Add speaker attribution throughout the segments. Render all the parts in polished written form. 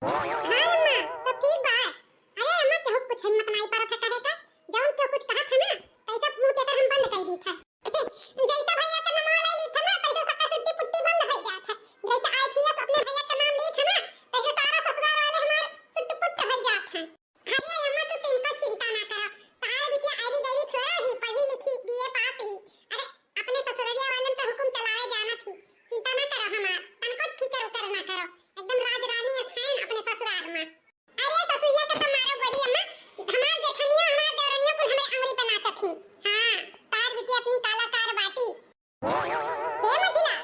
Speaker 1: हां अम्मा सब ठीक बा। अरे अम्मा केहू कुछ हिम्मत नहीं पारत है कहे का। जौन के कुछ कहा था ना तैसा मुंह देकर हम बंद कर दी था। जैसा भैया का नाम ले ली था ना तैसा सबका सुट्टी पुट्टी बंद हो जात है। जैसा आईपीएस अपने भैया का नाम ली था ना तैसा सारा ससुराल वाले हमार सुट्ट पुट्ट हो जात है। अरे अम्मा तू तिनका चिंता ना करो। तार बिटिया आईडी गईडी थोड़ा ही पढ़ी लिखी बीए पास ही। अरे अपने ससुरलिया वालन पे हुकुम चलाए जाना थी। चिंता ना करो हमार तनको फिकर उकर ना करो। एकदम राज रानी है अपने ससुराल में। अरे ससुरिया का तुम्हारा बड़ी अम्मा हमार जेठनिया हमार देवरनिया कुल हमें अंगुरी पे नाचत थी। हां तार बिटिया अपनी काला कार बाटी। हे मजिला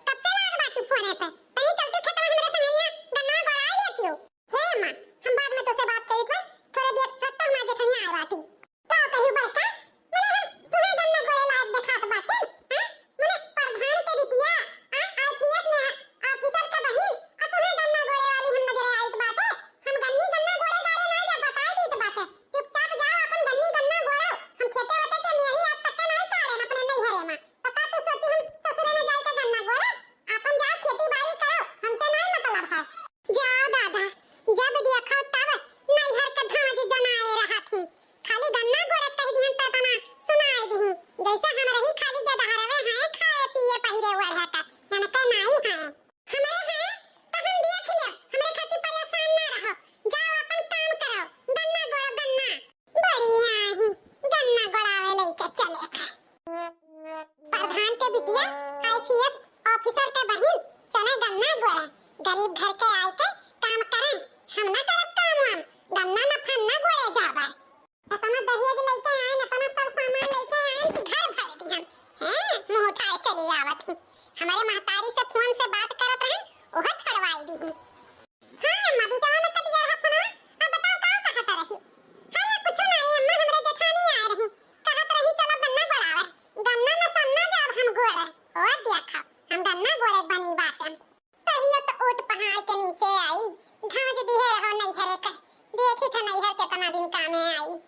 Speaker 1: कब से लार बाटी फोन पे तनी चलते खेतवा हमरे संगरिया गन्ना गड़ाई लेती हो। हे अम्मा हम बाद में तुझसे बात करी था थोड़ा देर तक तो हमार जेठनिया आ बाटी। का कहू बड़का मने हम तुम्हें गन्ना गड़े लायक देखात बाटी। हां मने प्रधान के बिटिया आईपीएस में ऑफिसर का बहिन और तुम्हें गन्ना गड़े वाली हम नजर आई बाटे। हम गन्नी गन्ना गोड़े गाड़े नहीं जा बताई दी बाटे। चुपचाप जाओ अपन गन्नी गन्ना गोड़ो। हम खेते होते के नहीं आज तक नहीं काड़े अपने नहीं हरे में। पता तू सोची हम ससुरे में जाए के गन्ना गोड़ो। अपन जाओ खेती बाड़ी करो हमसे नहीं मतलब है। जाओ दादा जब देखो तब नैहर के धाज जनाए रहा थी। खाली गन्ना गोड़े कह दी हम तना सुनाई दी। जैसे हम रही खाली गदहरवे हैं खाए पिए पहिरे हुए रहता यानी के नहीं है। हमारे हैं तो हम देख लिया हमरे खातिर परेशान ना रहो। जाओ अपन काम करो गन्ना गोड़ो गन्ना। बढ़िया ही गन्ना गोड़ावे लेके चले का। प्रधान के बिटिया आईपीएस ऑफिसर के बहिन चले गन्ना गोड़े। गरीब घर के आए के काम करें हम ना करब काम हम गन्ना न फन्ना गोड़े जावे। अपना दहेज लेके आए न अपना सब सामान लेके आए कि घर भर दी हम। हैं मुंह उठाए चली आवत ही। हमारे महतारी से फोन से बात करत रहे ओह छड़वाई दी। हां अम्मा भी जवान कट गया है फोन। अब बताओ का कहत रही। हां कुछ नहीं अम्मा हमरे जेठानी आ रही कहत रही चलो गन्ना गोड़ावे। गन्ना न सन्ना जाब हम गोड़े। ओ देखो हम गन्ना गोड़े बनी बाटे। कहियो तो ओट पहाड़ के नीचे आई धाज दिहे रहो नैहरे के। देखी था नैहर कितना दिन कामे आई।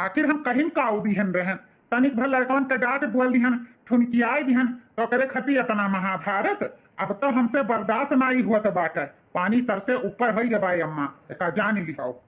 Speaker 2: आखिर हम कहीं काऊ दिहन रहन, तनिक भर लड़कवन के डांट बोल दिहन, ठुनकियाई दिहन, तो करे खती इतना महाभारत। अब तो हमसे बर्दाश्त नहीं हुआ तो बात है, पानी सर से ऊपर हो गए भाई अम्मा, का जान लिखाओ।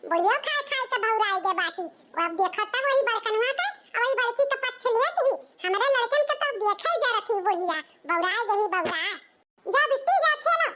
Speaker 1: बुढ़िया खाए खाए के बौराई गे बाटी, और अब देखता वही बड़कनुआ का और वही बड़की का पक्ष लेती ही, हमारे लड़कन के तो देखे जा रही बुढ़िया बौराई गई बौरा। जा बिट्टी जा खेलो।